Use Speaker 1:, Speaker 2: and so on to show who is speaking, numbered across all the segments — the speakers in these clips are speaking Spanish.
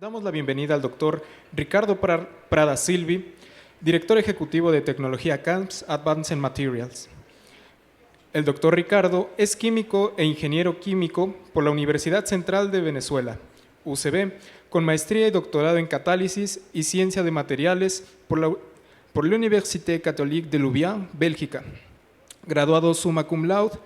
Speaker 1: Damos la bienvenida al doctor Ricardo Prada Silvi, director ejecutivo de tecnología CAMS Advanced Materials. El doctor Ricardo es químico e ingeniero químico por la Universidad Central de Venezuela, UCB, con maestría y doctorado en catálisis y ciencia de materiales por la Université Catholique de Louvain, Bélgica. Graduado summa cum laude,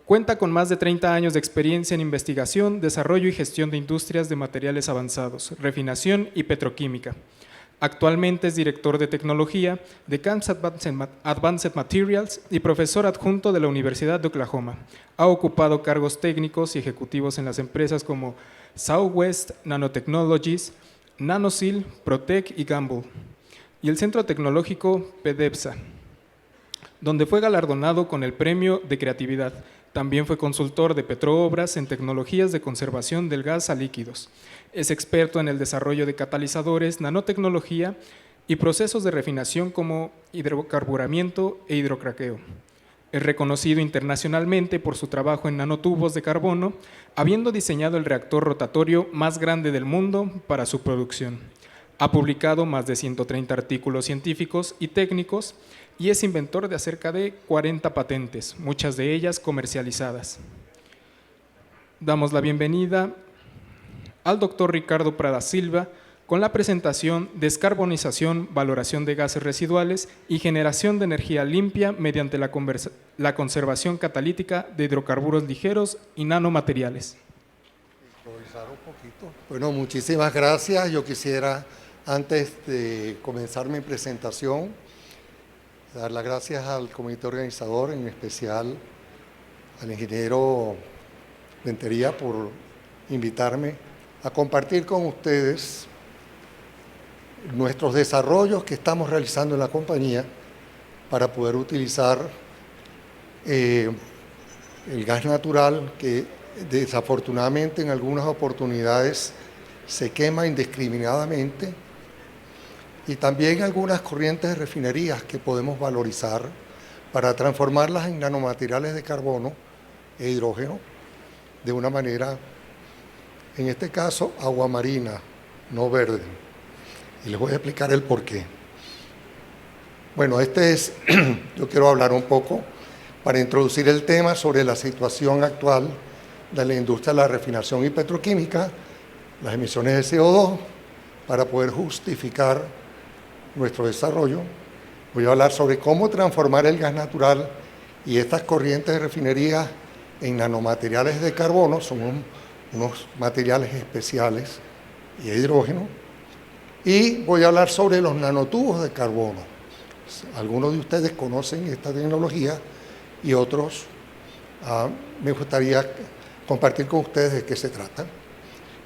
Speaker 1: cuenta con más de 30 años de experiencia en investigación, desarrollo y gestión de industrias de materiales avanzados, refinación y petroquímica. Actualmente es director de tecnología de CAMS Advanced Materials y profesor adjunto de la Universidad de Oklahoma. Ha ocupado cargos técnicos y ejecutivos en las empresas como Southwest Nanotechnologies, NanoSil, Protec y Gamble, y el Centro Tecnológico PDVSA, donde fue galardonado con el Premio de Creatividad. También fue consultor de Petroobras en tecnologías de conservación del gas a líquidos. Es experto en el desarrollo de catalizadores, nanotecnología y procesos de refinación como hidrocarburamiento e hidrocraqueo. Es reconocido internacionalmente por su trabajo en nanotubos de carbono, habiendo diseñado el reactor rotatorio más grande del mundo para su producción. Ha publicado más de 130 artículos científicos y técnicos y es inventor de cerca de 40 patentes, muchas de ellas comercializadas. Damos la bienvenida al doctor Ricardo Prada Silva con la presentación Descarbonización, valoración de gases residuales y generación de energía limpia mediante la conservación catalítica de hidrocarburos ligeros y nanomateriales.
Speaker 2: Improvisar un poquito. Bueno, muchísimas gracias. Yo quisiera, antes de comenzar mi presentación, dar las gracias al comité organizador, en especial al ingeniero Rentería, por invitarme a compartir con ustedes nuestros desarrollos que estamos realizando en la compañía para poder utilizar el gas natural que desafortunadamente en algunas oportunidades se quema indiscriminadamente, y también algunas corrientes de refinerías que podemos valorizar para transformarlas en nanomateriales de carbono e hidrógeno de una manera, en este caso, agua marina, no verde. Y les voy a explicar el porqué. Bueno, yo quiero hablar un poco para introducir el tema sobre la situación actual de la industria de la refinación y petroquímica, las emisiones de CO2, para poder justificar nuestro desarrollo. Voy a hablar sobre cómo transformar el gas natural y estas corrientes de refinería en nanomateriales de carbono. Son unos materiales especiales y hidrógeno. Y voy a hablar sobre los nanotubos de carbono. Algunos de ustedes conocen esta tecnología y otros me gustaría compartir con ustedes de qué se trata.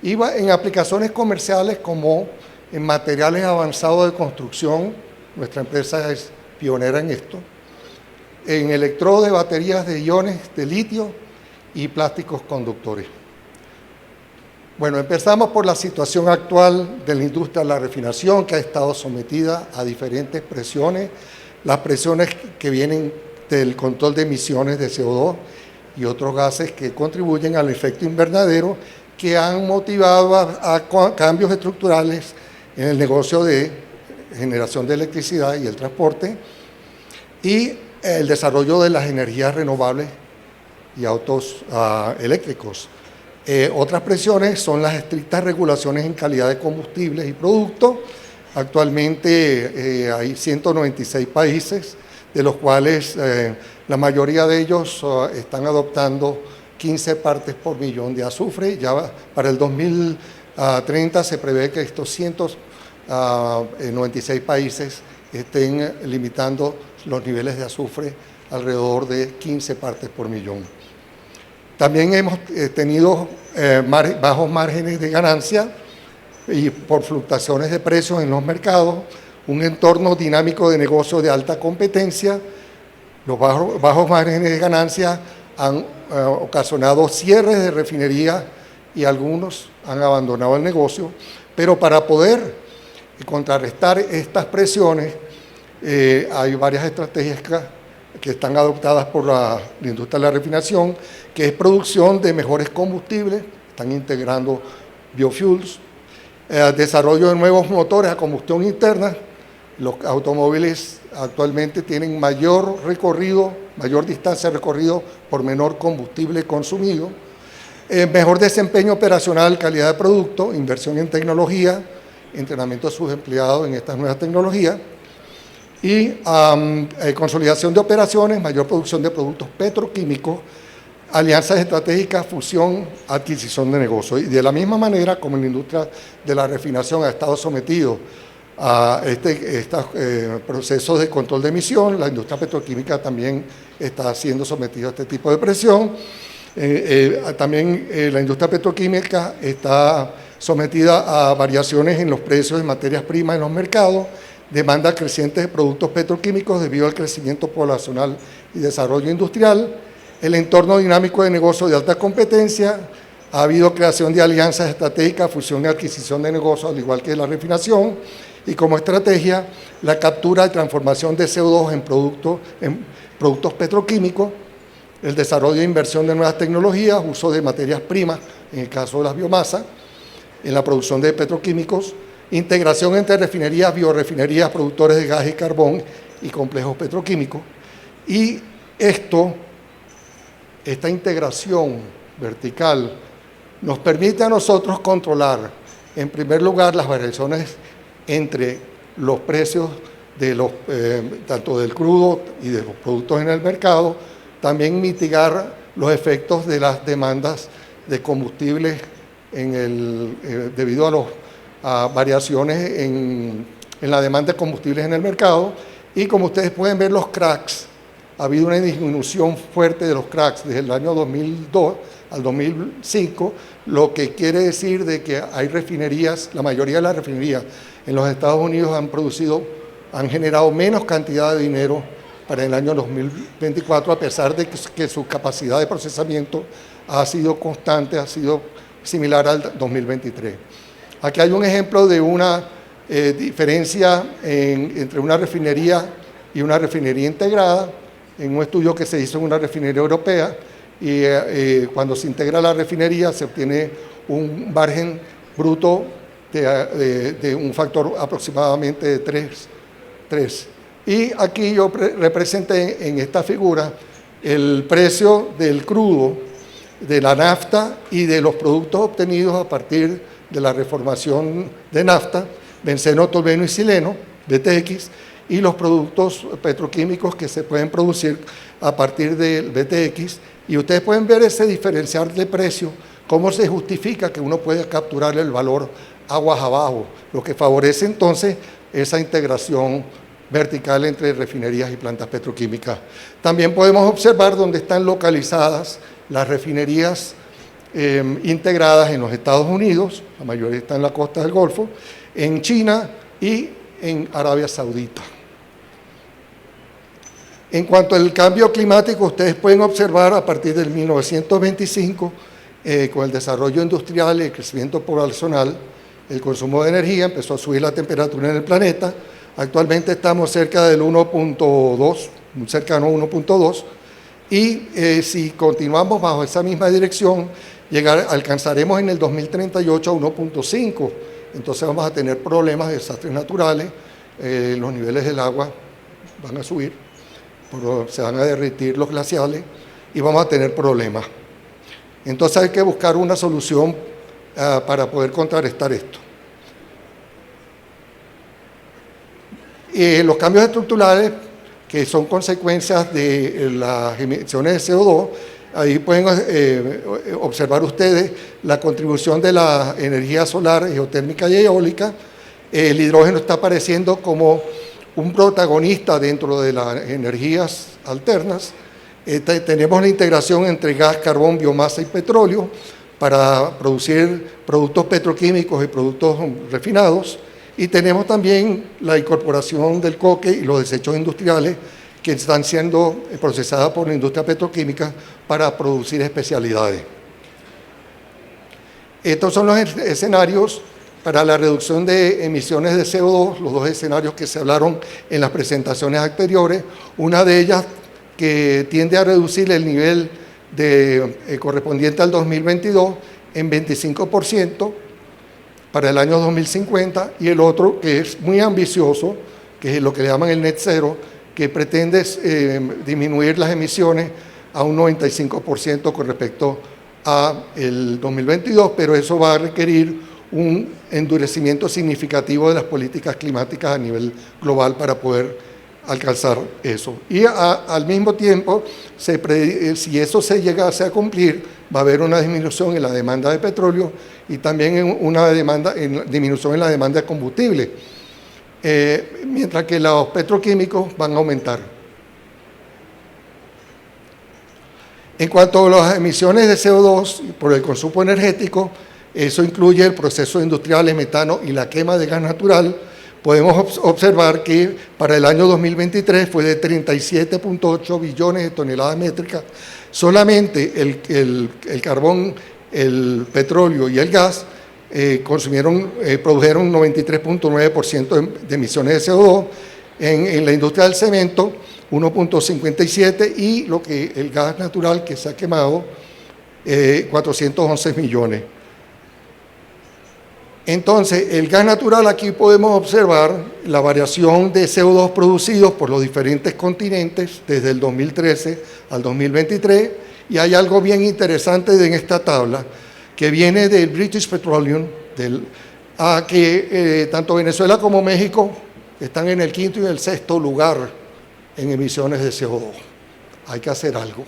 Speaker 2: Y en aplicaciones comerciales como en materiales avanzados de construcción, nuestra empresa es pionera en esto, en electrodos de baterías de iones de litio y plásticos conductores. Bueno, empezamos por la situación actual de la industria de la refinación, que ha estado sometida a diferentes presiones, las presiones que vienen del control de emisiones de CO2 y otros gases que contribuyen al efecto invernadero, que han motivado a cambios estructurales en el negocio de generación de electricidad y el transporte, y el desarrollo de las energías renovables y autos eléctricos. Otras presiones son las estrictas regulaciones en calidad de combustibles y productos. Actualmente hay 196 países, de los cuales la mayoría de ellos están adoptando 15 partes por millón de azufre. Ya para el 2030 se prevé que estos 196 países estén limitando los niveles de azufre alrededor de 15 partes por millón. También hemos tenido bajos márgenes de ganancia y por fluctuaciones de precios en los mercados, un entorno dinámico de negocio de alta competencia. Los bajos márgenes de ganancia han ocasionado cierres de refinería y algunos han abandonado el negocio, pero para poder contrarrestar estas presiones hay varias estrategias que están adoptadas por la industria de la refinación, que es producción de mejores combustibles, están integrando biofuels, Desarrollo de nuevos motores a combustión interna. Los automóviles actualmente tienen mayor recorrido, mayor distancia recorrido por menor combustible consumido. Mejor desempeño operacional, calidad de producto, inversión en tecnología, entrenamiento de sus empleados en estas nuevas tecnologías y consolidación de operaciones, mayor producción de productos petroquímicos, alianzas estratégicas, fusión, adquisición de negocios. Y de la misma manera como la industria de la refinación ha estado sometido a estos procesos de control de emisión, la industria petroquímica también está siendo sometida a este tipo de presión. También la industria petroquímica está sometida a variaciones en los precios de materias primas en los mercados, demanda creciente de productos petroquímicos debido al crecimiento poblacional y desarrollo industrial, el entorno dinámico de negocios de alta competencia, ha habido creación de alianzas estratégicas, fusión y adquisición de negocios, al igual que la refinación, y como estrategia, la captura y transformación de CO2 en productos petroquímicos, el desarrollo e inversión de nuevas tecnologías, uso de materias primas, en el caso de las biomasas, en la producción de petroquímicos, integración entre refinerías, biorefinerías, productores de gas y carbón y complejos petroquímicos. Y esta integración vertical nos permite a nosotros controlar, en primer lugar, las variaciones entre los precios de tanto del crudo y de los productos en el mercado, también mitigar los efectos de las demandas de combustibles debido a variaciones en la demanda de combustibles en el mercado. Y como ustedes pueden ver, los cracks, ha habido una disminución fuerte de los cracks desde el año 2002 al 2005, lo que quiere decir de que hay refinerías, la mayoría de las refinerías en los Estados Unidos han generado menos cantidad de dinero para el año 2024, a pesar de que su capacidad de procesamiento ha sido constante, ha sido similar al 2023. Aquí hay un ejemplo de una diferencia entre una refinería y una refinería integrada, en un estudio que se hizo en una refinería europea, y cuando se integra la refinería se obtiene un margen bruto de un factor aproximadamente de 3. Y aquí yo representé en esta figura el precio del crudo, de la nafta y de los productos obtenidos a partir de la reformación de nafta, benceno, tolueno y xileno, BTX, y los productos petroquímicos que se pueden producir a partir del BTX. Y ustedes pueden ver ese diferencial de precio, cómo se justifica que uno puede capturar el valor aguas abajo, lo que favorece entonces esa integración vertical entre refinerías y plantas petroquímicas. También podemos observar dónde están localizadas las refinerías integradas en los Estados Unidos, la mayoría están en la costa del Golfo, en China y en Arabia Saudita. En cuanto al cambio climático, ustedes pueden observar a partir del 1925, con el desarrollo industrial y el crecimiento poblacional, el consumo de energía empezó a subir la temperatura en el planeta. Actualmente estamos cerca del 1.2, muy cercano a 1.2, y si continuamos bajo esa misma dirección, alcanzaremos en el 2038 a 1.5. Entonces vamos a tener problemas de desastres naturales, los niveles del agua van a subir, se van a derretir los glaciales y vamos a tener problemas. Entonces hay que buscar una solución para poder contrarrestar esto. Los cambios estructurales, que son consecuencias de las emisiones de CO2, ahí pueden observar ustedes la contribución de la energía solar, geotérmica y eólica. El hidrógeno está apareciendo como un protagonista dentro de las energías alternas. Tenemos la integración entre gas, carbón, biomasa y petróleo para producir productos petroquímicos y productos refinados. Y tenemos también la incorporación del coque y los desechos industriales que están siendo procesados por la industria petroquímica para producir especialidades. Estos son los escenarios para la reducción de emisiones de CO2, los dos escenarios que se hablaron en las presentaciones anteriores. Una de ellas que tiende a reducir el nivel correspondiente al 2022 en 25%, para el año 2050, y el otro que es muy ambicioso, que es lo que le llaman el net zero, que pretende disminuir las emisiones a un 95% con respecto a el 2022, pero eso va a requerir un endurecimiento significativo de las políticas climáticas a nivel global para poder alcanzar eso. Y al mismo tiempo, si eso se llegase a cumplir, va a haber una disminución en la demanda de petróleo y también una disminución en la demanda de combustible, mientras que los petroquímicos van a aumentar. En cuanto a las emisiones de CO2 por el consumo energético, eso incluye el proceso industrial de metano y la quema de gas natural. Podemos observar que para el año 2023 fue de 37.8 billones de toneladas métricas. Solamente el carbón, el petróleo y el gas produjeron 93.9% de emisiones de CO2. En la industria del cemento, 1.57, y el gas natural que se ha quemado, 411 millones. Entonces, el gas natural, aquí podemos observar la variación de CO2 producidos por los diferentes continentes desde el 2013 al 2023, y hay algo bien interesante en esta tabla que viene del British Petroleum, que tanto Venezuela como México están en el quinto y el sexto lugar en emisiones de CO2. Hay que hacer algo.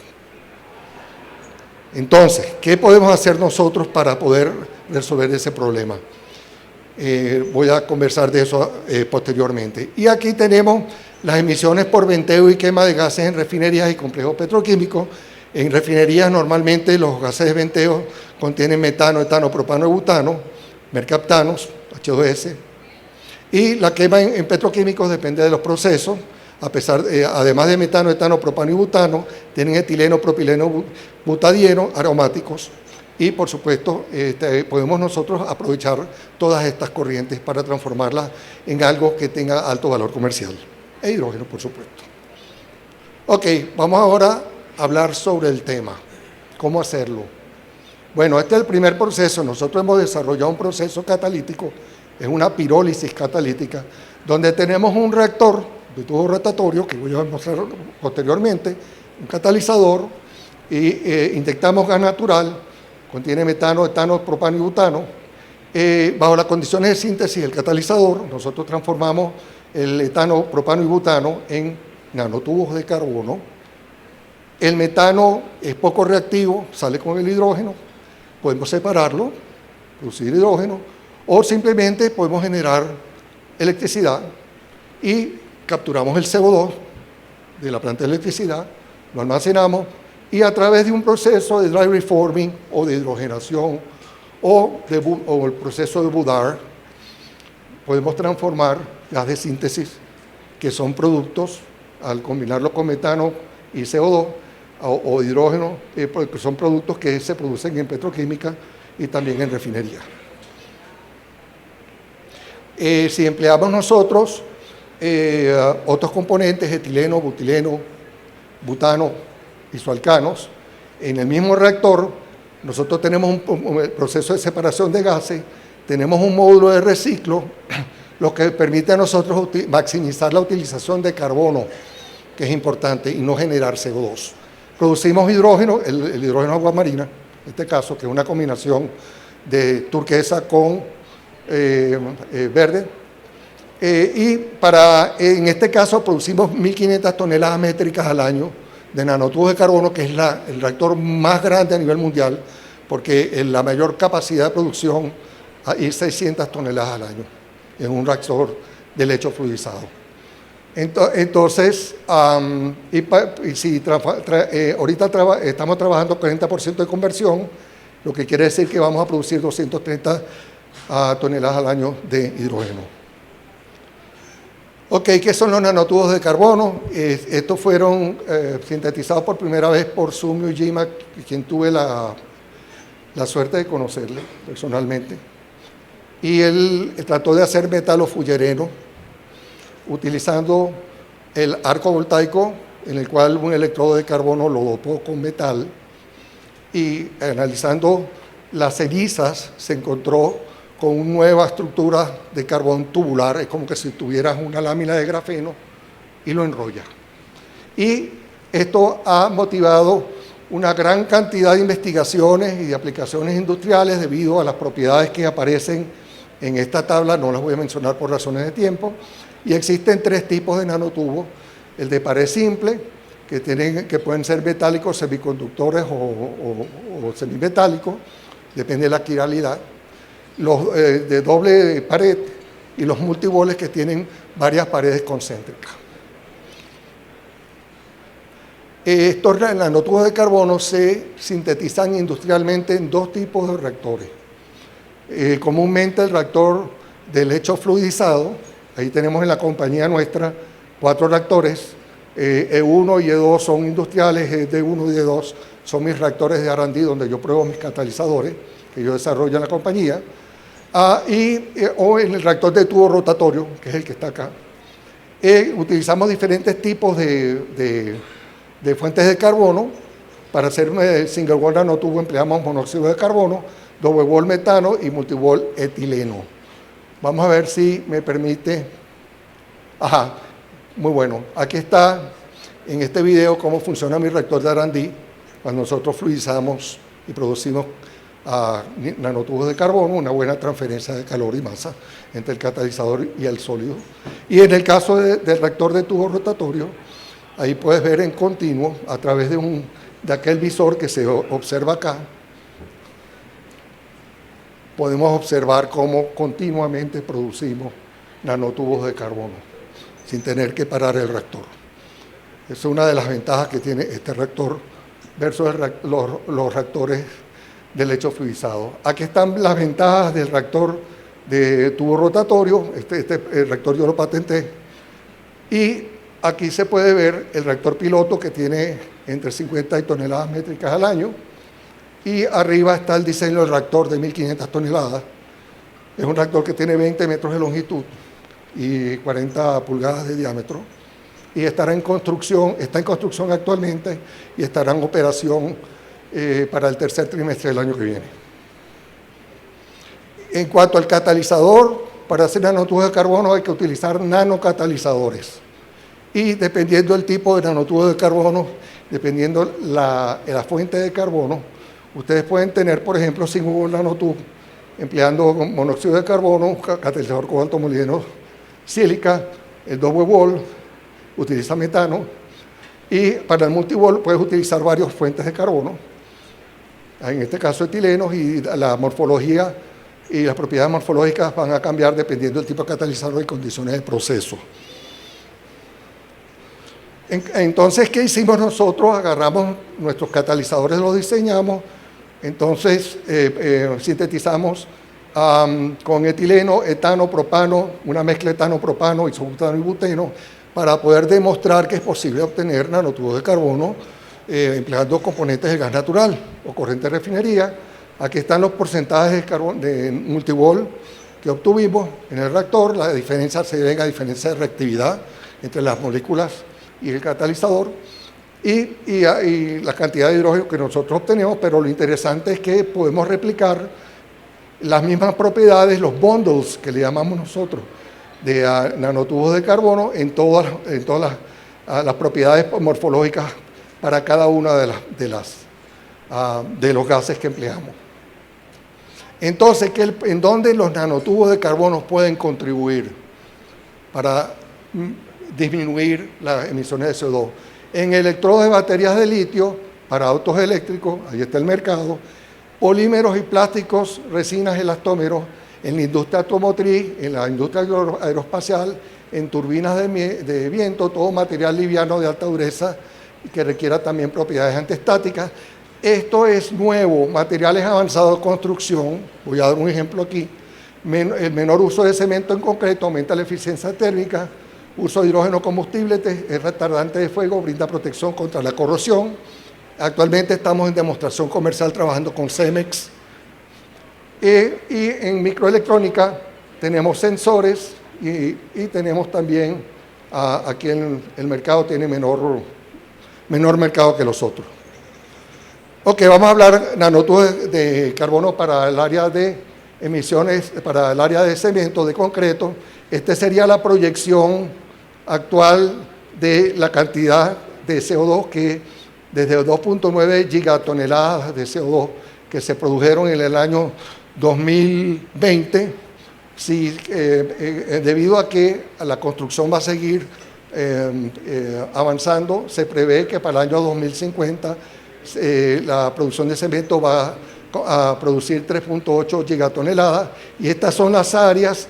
Speaker 2: Entonces, ¿qué podemos hacer nosotros para poder resolver ese problema? Voy a conversar de eso posteriormente. Y aquí tenemos las emisiones por venteo y quema de gases en refinerías y complejos petroquímicos. En refinerías normalmente los gases de venteo contienen metano, etano, propano y butano, mercaptanos, H2S, y la quema en petroquímicos depende de los procesos. Además de metano, etano, propano y butano, tienen etileno, propileno, butadieno, aromáticos. Y, por supuesto, podemos nosotros aprovechar todas estas corrientes para transformarlas en algo que tenga alto valor comercial. E hidrógeno, por supuesto. Ok, vamos ahora a hablar sobre el tema. ¿Cómo hacerlo? Bueno, este es el primer proceso. Nosotros hemos desarrollado un proceso catalítico, es una pirólisis catalítica, donde tenemos un reactor de tubo rotatorio, que voy a mostrar posteriormente, un catalizador, y inyectamos gas natural. Contiene metano, etano, propano y butano. Bajo las condiciones de síntesis del catalizador, nosotros transformamos el etano, propano y butano en nanotubos de carbono. El metano es poco reactivo, sale con el hidrógeno, podemos separarlo, producir hidrógeno, o simplemente podemos generar electricidad y capturamos el CO2 de la planta de electricidad, lo almacenamos, y a través de un proceso de dry reforming o de hidrogenación o el proceso de Boudard, podemos transformar gas de síntesis, que son productos, al combinarlo con metano y CO2 o hidrógeno, porque son productos que se producen en petroquímica y también en refinería. Si empleamos nosotros otros componentes, etileno, butileno, butano, isoalcanos, en el mismo reactor, nosotros tenemos un proceso de separación de gases, tenemos un módulo de reciclo, lo que permite a nosotros maximizar la utilización de carbono, que es importante, y no generar CO2. Producimos hidrógeno, el hidrógeno agua marina, en este caso, que es una combinación de turquesa con verde, y en este caso producimos 1.500 toneladas métricas al año de nanotubos de carbono, que es el reactor más grande a nivel mundial, porque la mayor capacidad de producción es 600 toneladas al año en un reactor de lecho fluidizado. Entonces, ahorita estamos trabajando 40% de conversión, lo que quiere decir que vamos a producir 230 toneladas al año de hidrógeno. Ok, ¿qué son los nanotubos de carbono? Estos fueron sintetizados por primera vez por Sumio Ujima, quien tuve la suerte de conocerle personalmente. Y él trató de hacer metalofullereno utilizando el arco voltaico, en el cual un electrodo de carbono lo dopó con metal, y analizando las cenizas se encontró con una nueva estructura de carbón tubular. Es como que si tuvieras una lámina de grafeno y lo enrollas. Y esto ha motivado una gran cantidad de investigaciones y de aplicaciones industriales debido a las propiedades que aparecen en esta tabla. No las voy a mencionar por razones de tiempo. Y existen 3 tipos de nanotubos: el de pared simple, que pueden ser metálicos, semiconductores o semimetálicos, depende de la quiralidad; los de doble pared, y los multiboles, que tienen varias paredes concéntricas. Estos nanotubos de carbono se sintetizan industrialmente en 2 tipos de reactores. Comúnmente el reactor de lecho fluidizado. Ahí tenemos en la compañía nuestra 4 reactores. E1 y E2 son industriales, D1 y D2 son mis reactores de R&D, donde yo pruebo mis catalizadores que yo desarrollo en la compañía. O en el reactor de tubo rotatorio, que es el que está acá. Utilizamos diferentes tipos de fuentes de carbono. Para hacer un single wall nanotubo empleamos monóxido de carbono, double wall metano y multiwall etileno. Vamos a ver si me permite. Ajá, muy bueno. Aquí está en este video cómo funciona mi reactor de R&D cuando nosotros fluidizamos y producimos nanotubos de carbono, una buena transferencia de calor y masa entre el catalizador y el sólido. Y en el caso del reactor de tubo rotatorio, ahí puedes ver en continuo, a través de aquel visor que se observa acá, podemos observar cómo continuamente producimos nanotubos de carbono, sin tener que parar el reactor. Esa es una de las ventajas que tiene este reactor versus los reactores de lecho fluidizado. Aquí están las ventajas del reactor de tubo rotatorio. El reactor yo lo patenté. Y aquí se puede ver el reactor piloto, que tiene entre 50 y toneladas métricas al año. Y arriba está el diseño del reactor de 1500 toneladas. Es un reactor que tiene 20 metros de longitud y 40 pulgadas de diámetro. Y está en construcción actualmente, y estará en operación para el tercer trimestre del año que viene. En cuanto al catalizador, para hacer nanotubos de carbono hay que utilizar nanocatalizadores. Y dependiendo del tipo de nanotubo de carbono, dependiendo la fuente de carbono, ustedes pueden tener, por ejemplo, single wall nanotube empleando monóxido de carbono, catalizador cobalto molibdeno sílica. El double wall utiliza metano, y para el multiwall puedes utilizar varias fuentes de carbono, en este caso etilenos, y la morfología y las propiedades morfológicas van a cambiar dependiendo del tipo de catalizador y condiciones de proceso. Entonces, ¿qué hicimos nosotros? Agarramos nuestros catalizadores, los diseñamos, entonces sintetizamos con etileno, etano, propano, una mezcla etano-propano, isobutano y buteno, para poder demostrar que es posible obtener nanotubos de carbono empleando componentes de gas natural o corriente de refinería. Aquí están los porcentajes de multiwall que obtuvimos en el reactor. La diferencia se debe a diferencia de reactividad entre las moléculas y el catalizador, y la cantidad de hidrógeno que nosotros obtenemos, pero lo interesante es que podemos replicar las mismas propiedades, los bundles que le llamamos nosotros, de nanotubos de carbono en todas las propiedades morfológicas para cada una de los gases que empleamos. Entonces, ¿en dónde los nanotubos de carbono pueden contribuir para disminuir las emisiones de CO2? En electrodos de baterías de litio para autos eléctricos, ahí está el mercado; polímeros y plásticos, resinas, elastómeros, en la industria automotriz, en la industria aeroespacial, en turbinas de viento, todo material liviano de alta dureza y que requiera también propiedades antiestáticas. Esto es nuevo, materiales avanzados de construcción. Voy a dar un ejemplo aquí. El menor uso de cemento en concreto aumenta la eficiencia térmica. Uso de hidrógeno combustible es retardante de fuego, brinda protección contra la corrosión. Actualmente estamos en demostración comercial trabajando con Cemex. Y en microelectrónica tenemos sensores y tenemos también, aquí el mercado tiene menor mercado que los otros. Ok, vamos a hablar nanotubos de carbono para el área de emisiones para el área de cemento, de concreto. Esta sería la proyección actual de la cantidad de CO2 que desde 2.9 gigatoneladas de CO2 que se produjeron en el año 2020, debido a que la construcción va a seguir avanzando, se prevé que para el año 2050 la producción de cemento va a producir 3.8 gigatoneladas, y estas son las áreas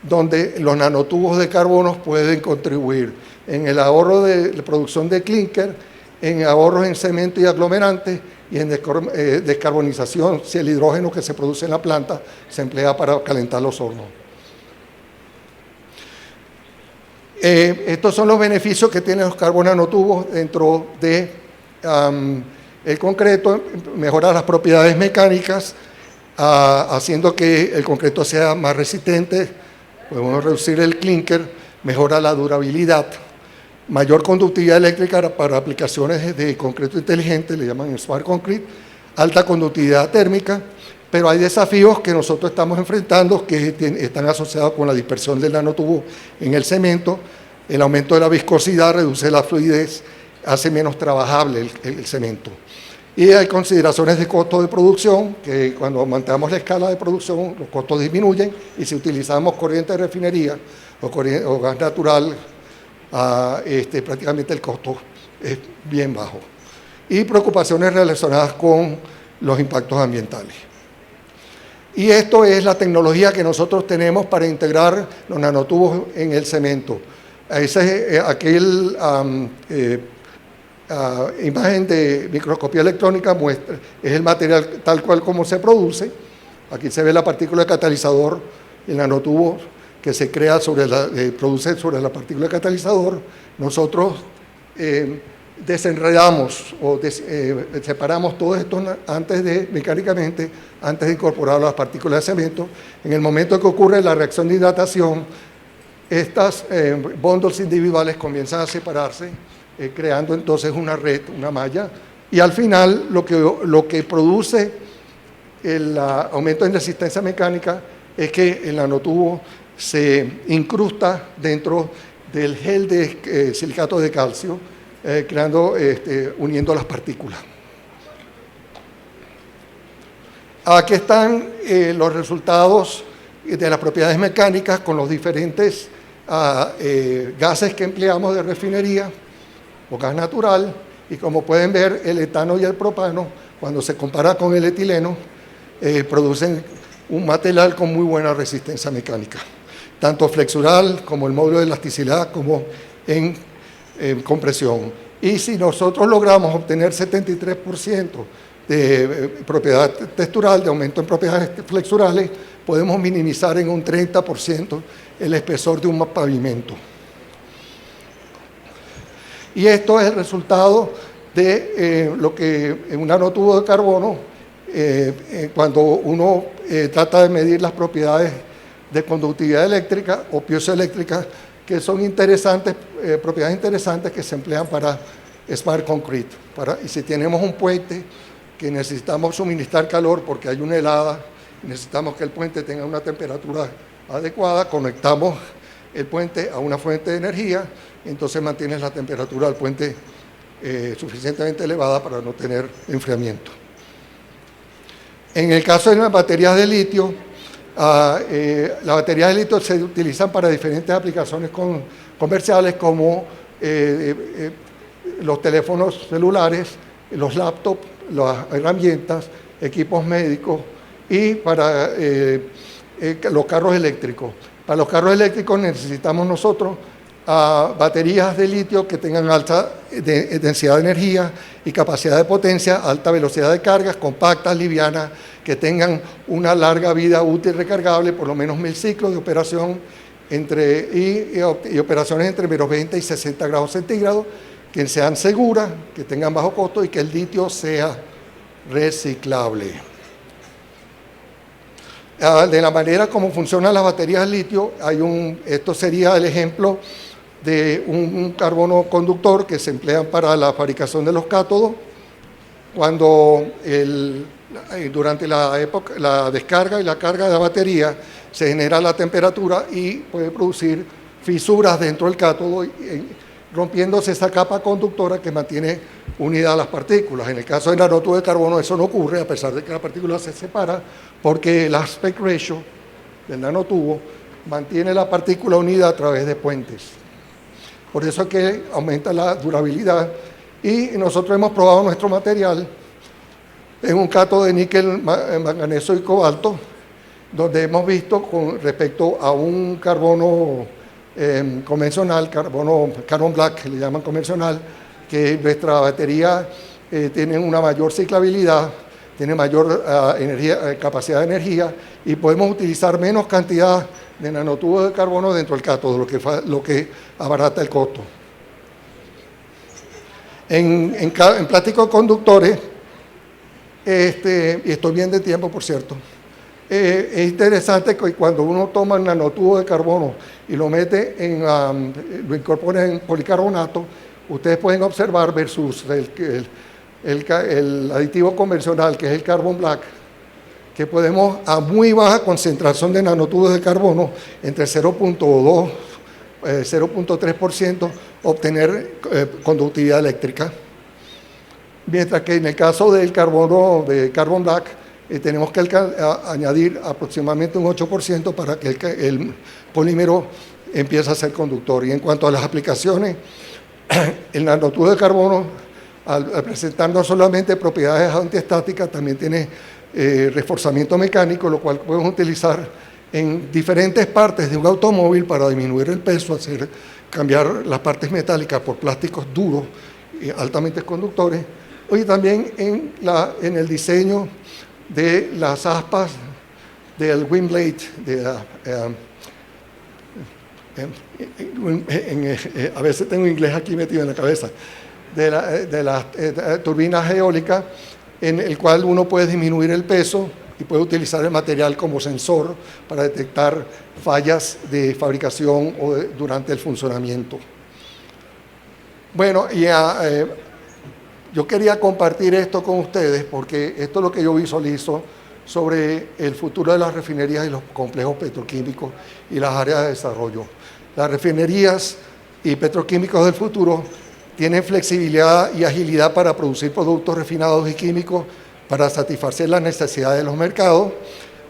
Speaker 2: donde los nanotubos de carbono pueden contribuir en el ahorro de la producción de clínker, en ahorros en cemento y aglomerantes, y en descarbonización, si el hidrógeno que se produce en la planta se emplea para calentar los hornos. Estos son los beneficios que tienen los carbonanotubos dentro de el concreto: mejorar las propiedades mecánicas, haciendo que el concreto sea más resistente. Podemos reducir el clínker, mejora la durabilidad, mayor conductividad eléctrica para aplicaciones de concreto inteligente, le llaman Smart Concrete, alta conductividad térmica, pero hay desafíos que nosotros estamos enfrentando que están asociados con la dispersión del nanotubo en el cemento. El aumento de la viscosidad reduce la fluidez, hace menos trabajable el cemento. Y hay consideraciones de costo de producción, que cuando aumentamos la escala de producción los costos disminuyen, y si utilizamos corriente de refinería o gas natural, prácticamente el costo es bien bajo. Y preocupaciones relacionadas con los impactos ambientales. Y esto es la tecnología que nosotros tenemos para integrar los nanotubos en el cemento. Aquel imagen de microscopía electrónica muestra, es el material tal cual como se produce. Aquí se ve la partícula de catalizador, el nanotubo que se crea produce sobre la partícula de catalizador. Nosotros desenredamos o separamos todo esto mecánicamente antes de incorporar las partículas de cemento. En el momento que ocurre la reacción de hidratación, estas bundles individuales comienzan a separarse, creando entonces una red, una malla, y al final lo que produce el aumento en resistencia mecánica es que el nanotubo se incrusta dentro del gel de silicato de calcio, uniendo las partículas. Aquí están los resultados de las propiedades mecánicas con los diferentes gases que empleamos de refinería o gas natural, y como pueden ver, el etano y el propano, cuando se compara con el etileno, producen un material con muy buena resistencia mecánica, tanto flexural como el módulo de elasticidad, como en compresión. Y si nosotros logramos obtener 73% de propiedad textural, de aumento en propiedades flexurales, podemos minimizar en un 30% el espesor de un pavimento. Y esto es el resultado de lo que en un nanotubo de carbono, cuando uno trata de medir las propiedades de conductividad eléctrica o piezoeléctrica, que son interesantes, propiedades interesantes que se emplean para Smart Concrete. Y si tenemos un puente que necesitamos suministrar calor porque hay una helada, necesitamos que el puente tenga una temperatura adecuada, conectamos el puente a una fuente de energía, entonces mantienes la temperatura del puente suficientemente elevada para no tener enfriamiento. En el caso de las baterías de litio, las baterías de litio se utilizan para diferentes aplicaciones comerciales, como los teléfonos celulares, los laptops, las herramientas, equipos médicos, y para los carros eléctricos. Para los carros eléctricos necesitamos nosotros baterías de litio que tengan alta densidad de energía y capacidad de potencia, alta velocidad de cargas, compactas, livianas, que tengan una larga vida útil recargable, por lo menos 1000 ciclos de operación, y operaciones entre menos 20 y 60 grados centígrados, que sean seguras, que tengan bajo costo y que el litio sea reciclable. De la manera como funcionan las baterías de litio, esto sería el ejemplo de un carbono conductor que se emplea para la fabricación de los cátodos. Cuando durante la descarga y la carga de la batería se genera la temperatura y puede producir fisuras dentro del cátodo, rompiéndose esa capa conductora que mantiene unidas las partículas. En el caso del nanotubos de carbono eso no ocurre, a pesar de que la partícula se separa, porque el aspect ratio del nanotubo mantiene la partícula unida a través de puentes. Por eso es que aumenta la durabilidad. Y nosotros hemos probado nuestro material en un cátodo de níquel, manganeso y cobalto, donde hemos visto con respecto a un carbono convencional, carbon black, que le llaman convencional, que nuestra batería tiene una mayor ciclabilidad, tiene mayor capacidad de energía y podemos utilizar menos cantidad de nanotubos de carbono dentro del cátodo, lo que abarata el costo. En plásticos conductores, y estoy bien de tiempo, por cierto, es interesante que cuando uno toma el nanotubo de carbono y lo mete lo incorpora en policarbonato, ustedes pueden observar versus el aditivo convencional, que es el carbon black, que podemos a muy baja concentración de nanotubos de carbono, entre 0.2 0.3%, obtener conductividad eléctrica. Mientras que en el caso del carbono, de carbon black, tenemos que añadir aproximadamente un 8% para que el polímero empiece a ser conductor. Y en cuanto a las aplicaciones, el nanotubo de carbono, al presentar no solamente propiedades antiestáticas, también tiene reforzamiento mecánico, lo cual podemos utilizar en diferentes partes de un automóvil para disminuir el peso, cambiar las partes metálicas por plásticos duros y altamente conductores. Y también en el diseño de las aspas del wind blade, a veces tengo inglés aquí metido en la cabeza, de las turbinas eólicas, en el cual uno puede disminuir el peso y puede utilizar el material como sensor para detectar fallas de fabricación o durante el funcionamiento. Bueno, yo quería compartir esto con ustedes porque esto es lo que yo visualizo sobre el futuro de las refinerías y los complejos petroquímicos y las áreas de desarrollo. Las refinerías y petroquímicos del futuro tienen flexibilidad y agilidad para producir productos refinados y químicos para satisfacer las necesidades de los mercados,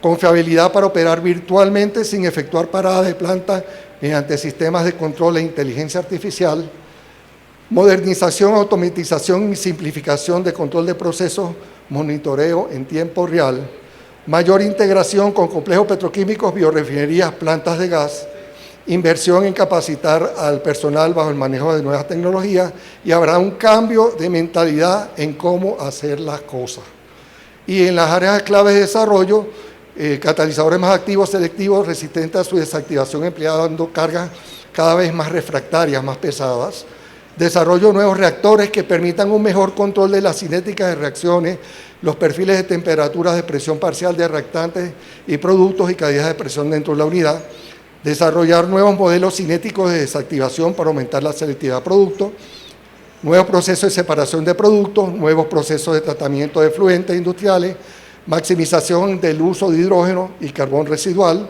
Speaker 2: confiabilidad para operar virtualmente sin efectuar paradas de planta mediante sistemas de control e inteligencia artificial, modernización, automatización y simplificación de control de procesos, monitoreo en tiempo real, mayor integración con complejos petroquímicos, biorefinerías, plantas de gas, inversión en capacitar al personal bajo el manejo de nuevas tecnologías y habrá un cambio de mentalidad en cómo hacer las cosas. Y en las áreas claves de desarrollo, catalizadores más activos, selectivos, resistentes a su desactivación empleando cargas cada vez más refractarias, más pesadas, desarrollo de nuevos reactores que permitan un mejor control de la cinética de reacciones, los perfiles de temperaturas de presión parcial de reactantes y productos y caídas de presión dentro de la unidad, desarrollar nuevos modelos cinéticos de desactivación para aumentar la selectividad de productos, nuevos procesos de separación de productos, nuevos procesos de tratamiento de efluentes industriales, maximización del uso de hidrógeno y carbón residual,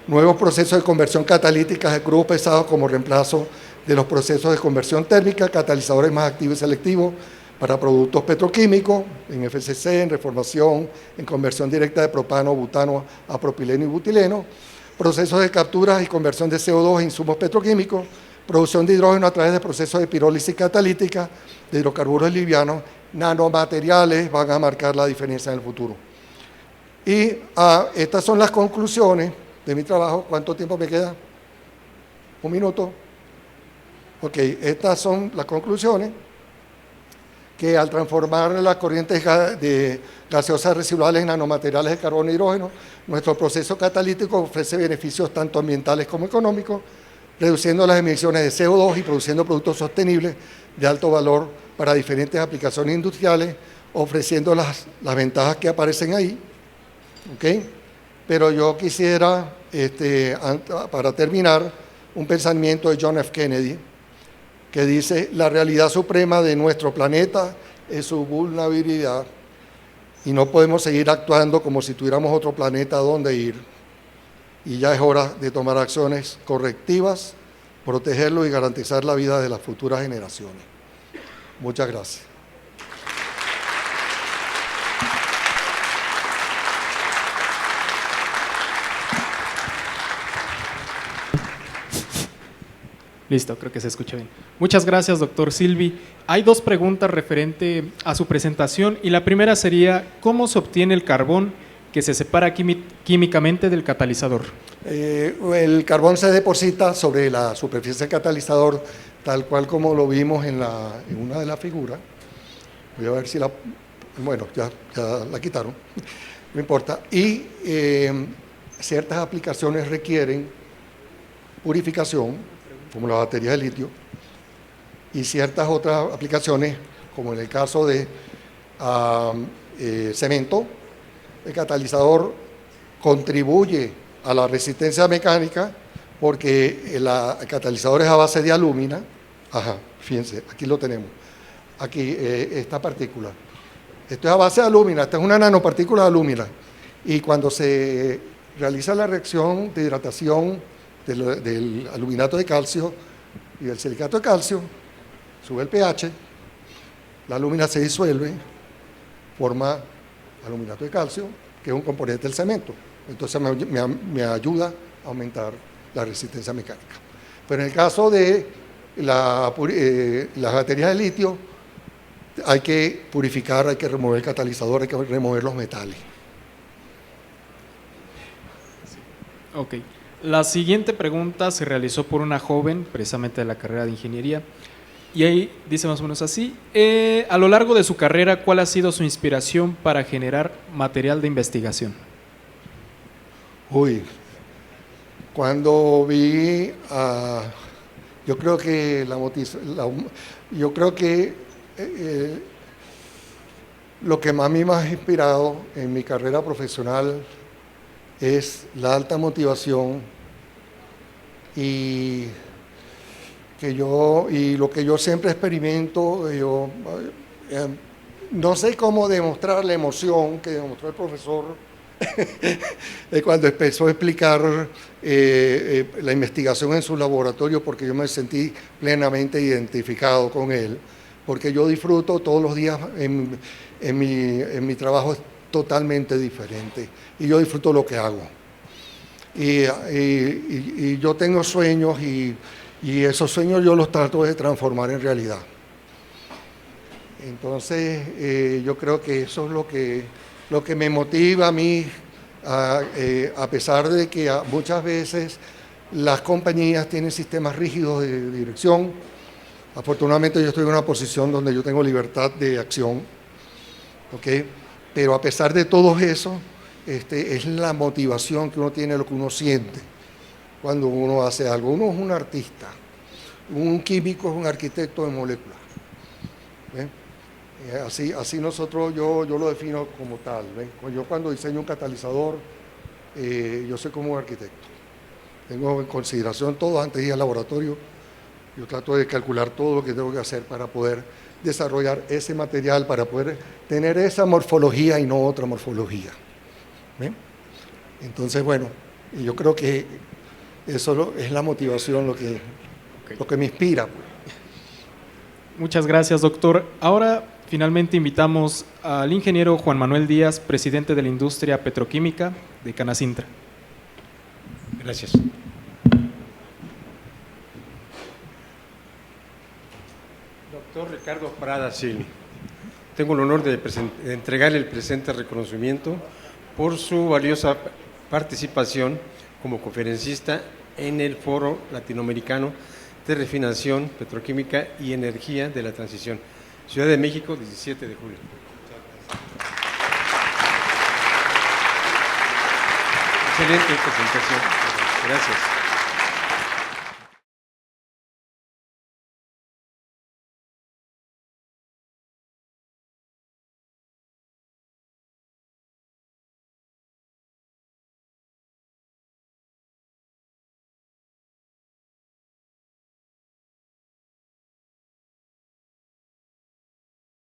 Speaker 2: nuevos procesos de conversión catalítica de crudos pesados como reemplazo de los procesos de conversión térmica, catalizadores más activos y selectivos para productos petroquímicos, en FCC, en reformación, en conversión directa de propano, butano a propileno y butileno, procesos de captura y conversión de CO2 a insumos petroquímicos, producción de hidrógeno a través de procesos de pirólisis catalítica, de hidrocarburos livianos, nanomateriales van a marcar la diferencia en el futuro. Y estas son las conclusiones de mi trabajo. ¿Cuánto tiempo me queda? ¿Un minuto? Ok, estas son las conclusiones, que al transformar las corrientes de gaseosas residuales en nanomateriales de carbono e hidrógeno, nuestro proceso catalítico ofrece beneficios tanto ambientales como económicos, reduciendo las emisiones de CO2 y produciendo productos sostenibles de alto valor para diferentes aplicaciones industriales, ofreciendo las ventajas que aparecen ahí. ¿Okay? Pero yo quisiera, para terminar, un pensamiento de John F. Kennedy, que dice: la realidad suprema de nuestro planeta es su vulnerabilidad. y no podemos seguir actuando como si tuviéramos otro planeta donde ir. Y ya es hora de tomar acciones correctivas, protegerlo y garantizar la vida de las futuras generaciones. Muchas gracias.
Speaker 1: Listo, creo que se escucha bien. Muchas gracias, doctor Silvi. Hay dos preguntas referente a su presentación y la primera sería, ¿cómo se obtiene el carbón que se separa químicamente del catalizador?
Speaker 2: El carbón se deposita sobre la superficie del catalizador, tal cual como lo vimos en una de las figuras. Voy a ver si bueno, ya la quitaron, no importa. Y ciertas aplicaciones requieren purificación, como las baterías de litio, y ciertas otras aplicaciones, como en el caso de cemento. El catalizador contribuye a la resistencia mecánica porque el catalizador es a base de alúmina. Fíjense, aquí lo tenemos. Aquí, esta partícula. Esto es a base de alúmina, esta es una nanopartícula de alúmina. Y cuando se realiza la reacción de hidratación del aluminato de calcio y del silicato de calcio, sube el pH, la alúmina se disuelve, forma aluminato de calcio, que es un componente del cemento. Entonces me ayuda a aumentar la resistencia mecánica. Pero en el caso de las baterías de litio, hay que purificar, hay que remover el catalizador, hay que remover los metales.
Speaker 1: Ok. La siguiente pregunta se realizó por una joven, precisamente de la carrera de ingeniería, y ahí dice más o menos así: a lo largo de su carrera, ¿cuál ha sido su inspiración para generar material de investigación?
Speaker 2: Cuando vi, yo creo que lo que más a mí me ha inspirado en mi carrera profesional es la alta motivación y lo que yo siempre experimento. No sé cómo demostrar la emoción que demostró el profesor cuando empezó a explicar la investigación en su laboratorio, porque yo me sentí plenamente identificado con él, porque yo disfruto todos los días en mi trabajo. Es totalmente diferente y yo disfruto lo que hago y yo tengo sueños y esos sueños yo los trato de transformar en realidad. Entonces yo creo que eso es lo que me motiva a mí, a pesar de que muchas veces las compañías tienen sistemas rígidos de dirección. Afortunadamente yo estoy en una posición donde yo tengo libertad de acción, ¿okay? Pero a pesar de todo eso, es la motivación que uno tiene, lo que uno siente cuando uno hace algo. Uno es un artista, un químico es un arquitecto de moléculas. Así nosotros, yo lo defino como tal. Yo cuando diseño un catalizador, yo soy como un arquitecto. Tengo en consideración todo antes de ir al laboratorio. Yo trato de calcular todo lo que tengo que hacer para poder desarrollar ese material, para poder tener esa morfología y no otra morfología. Entonces, bueno, yo creo que eso es la motivación, lo que me inspira.
Speaker 1: Muchas gracias, doctor. Ahora, finalmente, invitamos al ingeniero Juan Manuel Díaz, presidente de la industria petroquímica de Canacintra.
Speaker 3: Gracias. Doctor Ricardo Prada Silvi, tengo el honor de entregarle el presente reconocimiento por su valiosa participación como conferencista en el Foro Latinoamericano de Refinación Petroquímica y Energía de la Transición, Ciudad de México, 17 de julio. Excelente presentación. Gracias.